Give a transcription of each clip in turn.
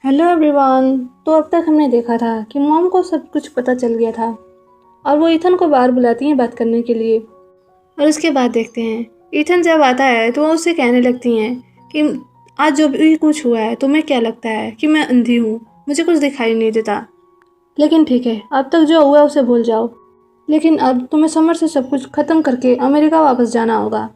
Hello everyone. तो अब तक हमने देखा था कि मॉम को सब कुछ पता चल गया था और वो ईथन को बाहर बुलाती हैं बात करने के लिए। और उसके बाद देखते हैं ईथन जब आता है तो वो उससे कहने लगती हैं कि आज जो भी कुछ हुआ है तुम्हें क्या लगता है कि मैं अंधी हूँ, मुझे कुछ दिखाई नहीं देता। लेकिन ठीक है, अब तक जो हुआ उसे भूल जाओ। लेकिन अब तुम्हें समर से सब कुछ ख़त्म करके अमेरिका वापस जाना होगा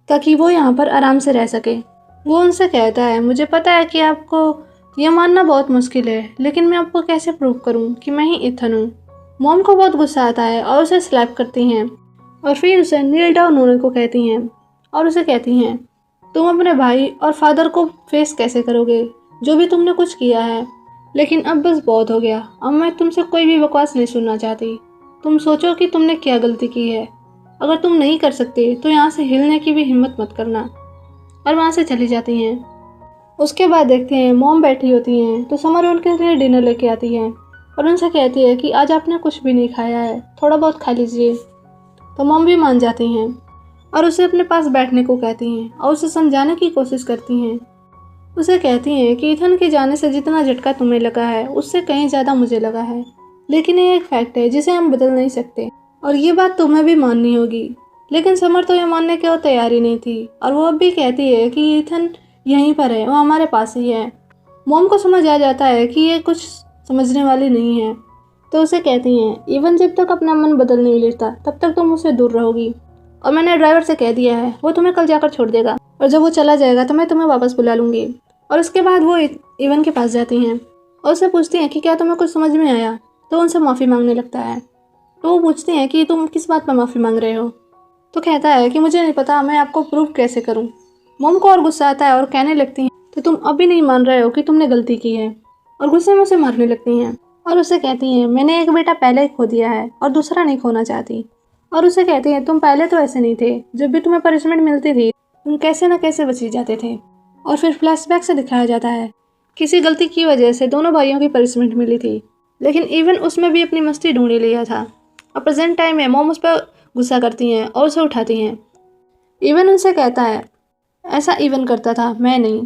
ताकि वो यहाँ पर आराम से रह सके। वो उनसे कहता है मुझे पता है कि आपको यह मानना बहुत मुश्किल है, लेकिन मैं आपको कैसे प्रूव करूं कि मैं ही ईथन हूँ। मॉम को बहुत गुस्सा आता है और उसे स्लैप करती हैं और फिर उसे नील डाउन होने को कहती हैं और उसे कहती हैं तुम अपने भाई और फादर को फेस कैसे करोगे, जो भी तुमने कुछ किया है। लेकिन अब बस बहुत हो गया, अब मैं तुमसे कोई भी बकवास नहीं सुनना चाहती। तुम सोचो कि तुमने क्या गलती की है। अगर तुम नहीं कर सकते तो यहाँ से हिलने की भी हिम्मत मत करना। और वहाँ से चली जाती हैं। उसके बाद देखते हैं मॉम बैठी होती हैं तो समर उनके लिए डिनर लेके आती है और उनसे कहती है कि आज आपने कुछ भी नहीं खाया है, थोड़ा बहुत खा लीजिए। तो मॉम भी मान जाती हैं और उसे अपने पास बैठने को कहती हैं और उसे समझाने की कोशिश करती हैं। उसे कहती हैं कि ईथन के जाने से जितना झटका तुम्हें लगा है उससे कहीं ज़्यादा मुझे लगा है, लेकिन ये एक फैक्ट है जिसे हम बदल नहीं सकते और ये बात तुम्हें भी माननी होगी। लेकिन समर तो ये मानने की वो तैयार ही नहीं थी और वो अब भी कहती है कि ईथन यहीं पर है, वो हमारे पास ही है। मॉम को समझ आ जाता है कि ये कुछ समझने वाली नहीं है, तो उसे कहती हैं इवन जब तक अपना मन बदल नहीं लेता तब तक तुम मुझसे दूर रहोगी। और मैंने ड्राइवर से कह दिया है वो तुम्हें कल जाकर छोड़ देगा और जब वो चला जाएगा तो मैं तुम्हें वापस बुला लूँगी। और उसके बाद वो इवन के पास जाती हैं और उससे पूछती हैं कि क्या तुम्हें कुछ समझ में आया। तो उनसे माफ़ी मांगने लगता है। तो वो पूछती हैं कि तुम किस बात पर माफ़ी मांग रहे हो। तो कहता है कि मुझे नहीं पता, मैं आपको प्रूव कैसे करूं। मॉम को और गुस्सा आता है और कहने लगती हैं तो तुम अभी नहीं मान रहे हो कि तुमने गलती की है। और गुस्से में उसे मारने लगती हैं और उसे कहती हैं मैंने एक बेटा पहले ही खो दिया है और दूसरा नहीं खोना चाहती। और उसे कहती हैं तुम पहले तो ऐसे नहीं थे, जब भी तुम्हें पनिशमेंट मिलती थी तुम कैसे न कैसे बच ही जाते थे। और फिर फ्लैशबैक से दिखाया जाता है किसी गलती की वजह से दोनों भाइयों की पनिशमेंट मिली थी, लेकिन इवन उसमें भी अपनी मस्ती ढूंढ ही लिया था। और प्रेजेंट टाइम में मॉम उस पर गुस्सा करती हैं और उसे उठाती हैं। इवन उनसे कहता है ऐसा इवन करता था, मैं नहीं।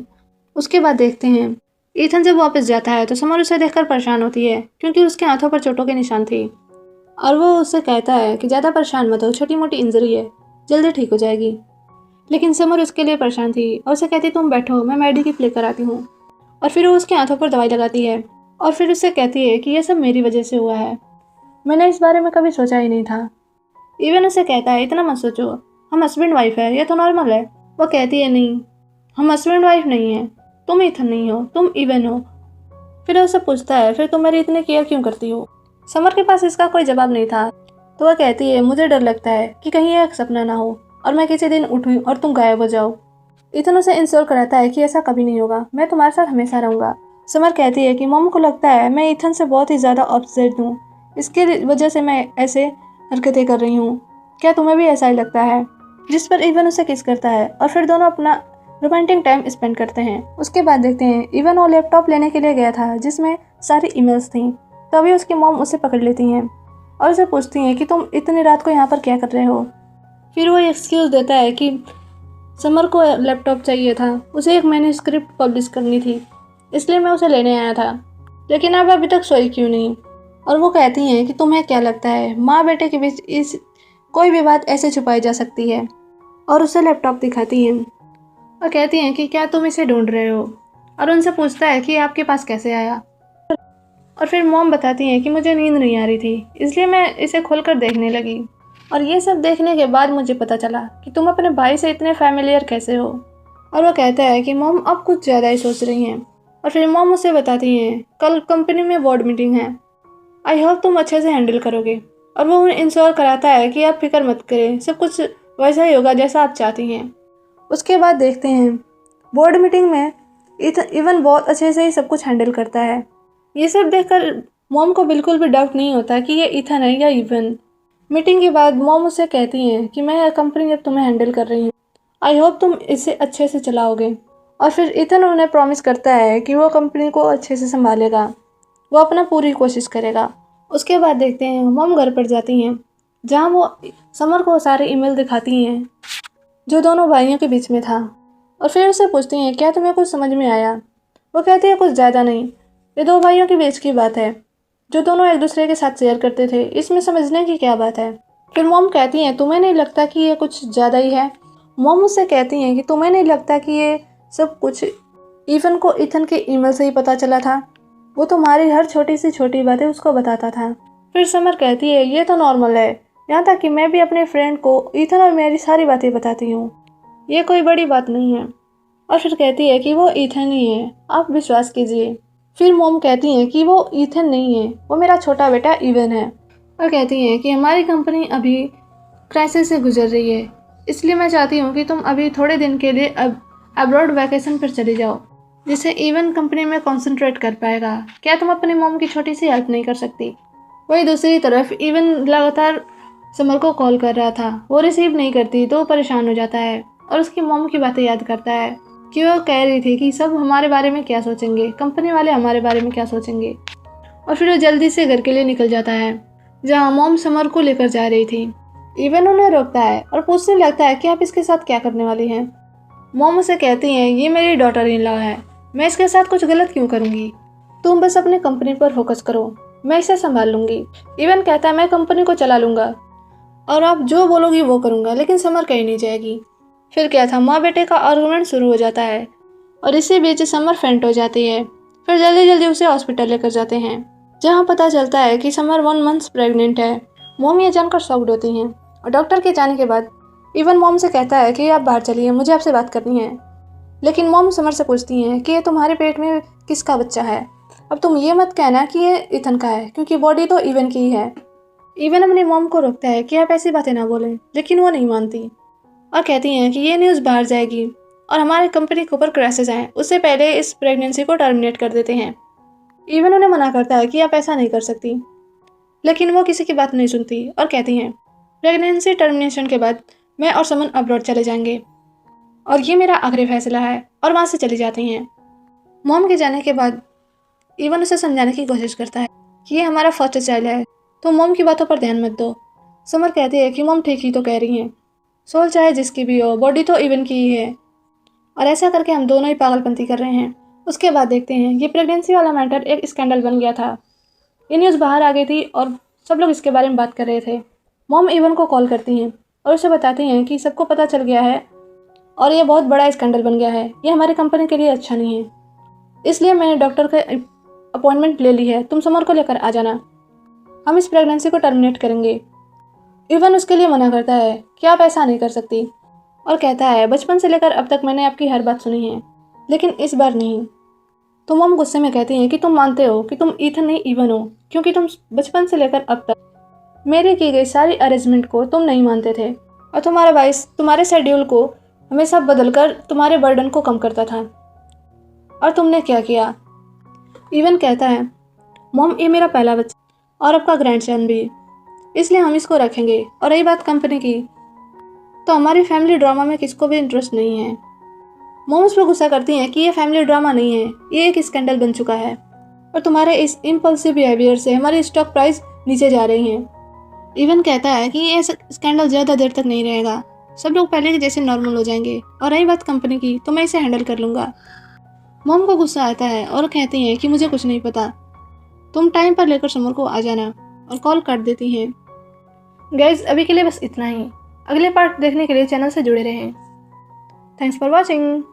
उसके बाद देखते हैं ईथन जब वापस जाता है तो समर उसे देखकर परेशान होती है क्योंकि उसके हाथों पर चोटों के निशान थी। और वो उससे कहता है कि ज़्यादा परेशान मत हो, छोटी मोटी इंजरी है, जल्दी ठीक हो जाएगी। लेकिन समर उसके लिए परेशान थी और उसे कहती तुम बैठो, मैं मेडी की प्ले कराती हूँ। और फिर वो उसके हाथों पर दवाई लगाती है और फिर उससे कहती है कि यह सब मेरी वजह से हुआ है, मैंने इस बारे में कभी सोचा ही नहीं था। इवन उसे कहता है इतना मत सोचो, हम हस्बैंड वाइफ है, ये तो नॉर्मल है। वो कहती है नहीं, हम हस्बैंड वाइफ नहीं है, तुम ईथन नहीं हो, तुम इवन हो। फिर उससे पूछता है फिर तुम मेरी इतनी केयर क्यों करती हो। समर के पास इसका कोई जवाब नहीं था, तो वह कहती है मुझे डर लगता है कि कहीं यह एक सपना ना हो और मैं किसी दिन उठूँ और तुम गायब हो जाओ। ईथन उसे इंश्योर कराता है कि ऐसा कभी नहीं होगा, मैं तुम्हारे साथ हमेशा रहूँगा। समर कहती है कि मॉम को लगता है मैं ईथन से बहुत ही ज़्यादा ऑब्सेस्ड हूँ, इसके वजह से मैं ऐसे हरकतें कर रही हूँ। क्या तुम्हें भी ऐसा ही लगता है। जिस पर इवन उसे किस करता है और फिर दोनों अपना रोमांटिक टाइम स्पेंड करते हैं। उसके बाद देखते हैं इवन वो लैपटॉप लेने के लिए गया था जिसमें सारी ईमेल्स थी। तभी उसकी मॉम उसे पकड़ लेती हैं और उसे पूछती हैं कि तुम इतनी रात को यहाँ पर क्या कर रहे हो। फिर वो एक्सक्यूज़ देता है कि समर को लैपटॉप चाहिए था, उसे एक मैन्युस्क्रिप्ट पब्लिश करनी थी, इसलिए मैं उसे लेने आया था। लेकिन आप अभी तक सोई क्यों नहीं। और वो कहती हैं कि तुम्हें क्या लगता है माँ बेटे के बीच इस कोई भी बात ऐसे छुपाई जा सकती है। और उसे लैपटॉप दिखाती हैं और कहती हैं कि क्या तुम इसे ढूंढ रहे हो। और उनसे पूछता है कि आपके पास कैसे आया। और फिर मॉम बताती हैं कि मुझे नींद नहीं आ रही थी, इसलिए मैं इसे खोलकर देखने लगी और ये सब देखने के बाद मुझे पता चला कि तुम अपने भाई से इतने फैमिलियर कैसे हो। और वो कहता है कि मॉम अब कुछ ज़्यादा ही सोच रही हैं। और फिर मॉम उसे बताती हैं कल कंपनी में बोर्ड मीटिंग है, आई होप तुम अच्छे से हैंडल करोगे। और वो उन्हें इंश्योर कराता है कि आप फिक्र मत करें, सब कुछ वैसा ही होगा जैसा आप चाहती हैं। उसके बाद देखते हैं बोर्ड मीटिंग में इवन बहुत अच्छे से ही सब कुछ हैंडल करता है। ये सब देखकर मॉम को बिल्कुल भी डाउट नहीं होता कि ये ईथन है या इवन। मीटिंग के बाद मॉम उससे कहती हैं कि मैं कंपनी अब तुम्हें हैंडल कर रही हूँ, आई होप तुम इसे अच्छे से चलाओगे। और फिर ईथन उन्हें प्रॉमिस करता है कि वो कंपनी को अच्छे से संभालेगा, वो अपना पूरी कोशिश करेगा। उसके बाद देखते हैं मॉम घर पर जाती हैं जहाँ वो समर को सारे ईमेल दिखाती हैं जो दोनों भाइयों के बीच में था। और फिर उससे पूछती हैं क्या तुम्हें कुछ समझ में आया। वो कहती है कुछ ज़्यादा नहीं, ये दो भाइयों के बीच की बात है जो दोनों एक दूसरे के साथ शेयर करते थे, इसमें समझने की क्या बात है। फिर मॉम कहती हैं तुम्हें नहीं लगता कि ये कुछ ज़्यादा ही है। मॉम उससे कहती हैं कि तुम्हें नहीं लगता कि ये सब कुछ इवन को ईथन के ईमेल से ही पता चला था। वो तुम्हारी हर छोटी सी छोटी बातें उसको बताता था। फिर समर कहती है ये तो नॉर्मल है, यहाँ तक कि मैं भी अपने फ्रेंड को ईथन और मेरी सारी बातें बताती हूँ, ये कोई बड़ी बात नहीं है। और फिर कहती है कि वो ईथन ही है, आप विश्वास कीजिए। फिर मॉम कहती हैं कि वो ईथन नहीं है, वो मेरा छोटा बेटा इवन है। और कहती हैं कि हमारी कंपनी अभी क्राइसिस से गुजर रही है, इसलिए मैं चाहती हूँ कि तुम अभी थोड़े दिन के लिए अब्रॉड वैकेशन पर चली जाओ, जिससे इवन कंपनी में कंसंट्रेट कर पाएगा। क्या तुम अपनी मॉम की छोटी सी हेल्प नहीं कर सकती? वहीं दूसरी तरफ इवन लगातार समर को कॉल कर रहा था, वो रिसीव नहीं करती तो वो परेशान हो जाता है और उसकी मॉम की बातें याद करता है कि वो कह रही थी कि सब हमारे बारे में क्या सोचेंगे, कंपनी वाले हमारे बारे में क्या सोचेंगे। और फिर वो जल्दी से घर के लिए निकल जाता है जहाँ मॉम समर को लेकर जा रही थी। इवन उन्हें रोकता है और पूछने लगता है कि आप इसके साथ क्या करने वाली हैं। मॉम उसे कहती हैं ये मेरी डॉटर इन लॉ है, मैं इसके साथ कुछ गलत क्यों करूँगी, तुम बस अपनी कंपनी पर फोकस करो, मैं इसे संभाल लूँगी। इवन कहता है मैं कंपनी को चला लूँगा और आप जो बोलोगी वो करूँगा, लेकिन समर कहीं नहीं जाएगी। फिर क्या था, माँ बेटे का आर्गुमेंट शुरू हो जाता है और इसी बीच समर फेंट हो जाती है। फिर जल्दी जल्दी उसे हॉस्पिटल लेकर जाते हैं जहाँ पता चलता है कि समर 1 मंथ प्रेग्नेंट है। मॉम ये जानकर शॉक्ड होती हैं और डॉक्टर के जाने के बाद इवन मॉम से कहता है कि आप बाहर चलिए, मुझे आपसे बात करनी है। लेकिन मॉम समर से पूछती हैं कि ये तुम्हारे पेट में किसका बच्चा है, अब तुम ये मत कहना कि ये इथन का है, क्योंकि बॉडी तो इवन की ही है। इवन अपनी मॉम को रोकता है कि आप ऐसी बातें ना बोलें, लेकिन वो नहीं मानती और कहती हैं कि ये न्यूज़ बाहर जाएगी और हमारे कंपनी के ऊपर क्रैशेज आए, उससे पहले इस प्रेगनेंसी को टर्मिनेट कर देते हैं। इवन उन्हें मना करता है कि आप ऐसा नहीं कर सकती, लेकिन वो किसी की बात नहीं सुनती और कहती हैं प्रेगनेंसी टर्मिनेशन के बाद मैं और समन अब्रॉड चले जाएंगे और ये मेरा आखिरी फैसला है, और वहाँ से चली जाती हैं। मॉम के जाने के बाद इवन उसे समझाने की कोशिश करता है कि ये हमारा फर्स्ट चाइल्ड है, तो मॉम की बातों पर ध्यान मत दो। समर कहती है कि मॉम ठीक ही तो कह रही हैं, सोल चाहे जिसकी भी हो, बॉडी तो इवन की ही है, और ऐसा करके हम दोनों ही पागलपंती कर रहे हैं। उसके बाद देखते हैं ये प्रेगनेंसी वाला मैटर एक स्कैंडल बन गया था, ये न्यूज़ बाहर आ गई थी और सब लोग इसके बारे में बात कर रहे थे। मॉम इवन को कॉल करती हैं और उसे बताती हैं कि सबको पता चल गया है और ये बहुत बड़ा स्कैंडल बन गया है, ये हमारी कंपनी के लिए अच्छा नहीं है, इसलिए मैंने डॉक्टर का अपॉइंटमेंट ले ली है, तुम समर को लेकर आ जाना, हम इस प्रेगनेंसी को टर्मिनेट करेंगे। इवन उसके लिए मना करता है कि आप ऐसा नहीं कर सकती और कहता है बचपन से लेकर अब तक मैंने आपकी हर बात सुनी है, लेकिन इस बार नहीं। तो मॉम गुस्से में कहती हैं कि तुम मानते हो कि तुम ईथन नहीं इवन हो, क्योंकि तुम बचपन से लेकर अब तक मेरी की गई सारी अरेंजमेंट को तुम नहीं मानते थे और तुम्हारा भाई तुम्हारे शेड्यूल को हमेशा बदलकर तुम्हारे बर्डन को कम करता था, और तुमने क्या किया। इवन कहता है मॉम ये मेरा पहला बच्चा और आपका ग्रैंडसन भी, इसलिए हम इसको रखेंगे, और रही बात कंपनी की, तो हमारी फैमिली ड्रामा में किसको भी इंटरेस्ट नहीं है। मॉम उस पर गुस्सा करती हैं कि ये फैमिली ड्रामा नहीं है, ये एक स्कैंडल बन चुका है और तुम्हारे इस इम्पल्सिव बिहेवियर से हमारी स्टॉक प्राइस नीचे जा रही हैं। इवन कहता है कि ये स्कैंडल ज़्यादा देर तक नहीं रहेगा, सब लोग पहले के जैसे नॉर्मल हो जाएंगे, और रही बात कंपनी की तो मैं इसे हैंडल कर लूँगा। मॉम को गुस्सा आता है और कहती हैं कि मुझे कुछ नहीं पता, तुम टाइम पर लेकर समर को आ जाना, और कॉल काट देती हैं। गाइज अभी के लिए बस इतना ही, अगले पार्ट देखने के लिए चैनल से जुड़े रहें। Thanks for watching.